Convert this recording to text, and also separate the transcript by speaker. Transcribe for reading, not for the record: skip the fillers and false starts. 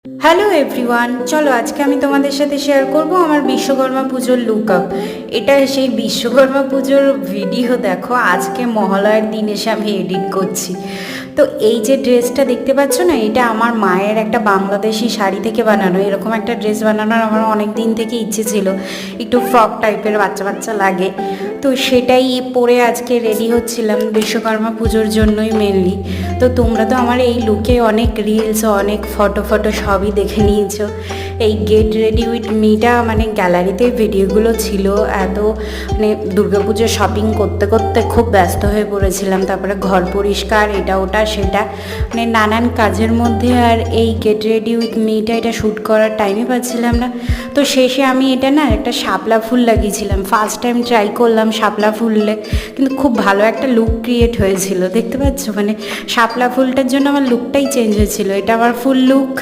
Speaker 1: Hello everyone, চলো আজকে আমি তোমাদের সাথে শেয়ার করব আমার বিশ্বকর্মা পুজোর লুকআপ। এটা সেই বিশ্বকর্মা পুজোর ভিডিও। দেখো, আজকে মহালয়ার দিন এসে আমি এডিট করছি। তো এই যে ড্রেসটা দেখতে পাচ্ছ না, এটা আমার মায়ের একটা বাংলাদেশি শাড়ি থেকে বানানো। এরকম একটা ড্রেস বানানোর আমার অনেক দিন থেকে ইচ্ছে ছিল, একটু ফ্রক টাইপের, বাচ্চা বাচ্চা লাগে। তো সেটাই পরে আজকে রেডি হচ্ছিলাম বিশ্বকর্মা পুজোর জন্যই মেনলি। তো তোমরা তো আমার এই লুকে অনেক রিলস, অনেক ফটো সবই দেখে নিয়েছো। এই গেট রেডি উইথ মিটা মানে গ্যালারিতে ভিডিওগুলো ছিল। এত মানে দুর্গাপুজোর শপিং করতে করতে খুব ব্যস্ত হয়ে পড়েছিলাম। তারপরে ঘর পরিষ্কার, এটা ওটা সেটা, মানে নানান কাজের মধ্যে আর এই গেট রেডি উইথ মিটা এটা শ্যুট করার টাইমই পাচ্ছিলাম না। তো শেষে আমি এটা না একটা শাপলা ফুল লাগিয়েছিলাম। ফার্স্ট টাইম ট্রাই করলাম শাপলা ফুললে, কিন্তু খুব ভালো একটা লুক ক্রিয়েট হয়েছিল। দেখতে পাচ্ছ, মানে শাপলা ফুলটার জন্য আমার লুকটাই চেঞ্জ হয়েছিল। এটা আমার ফুল লুক।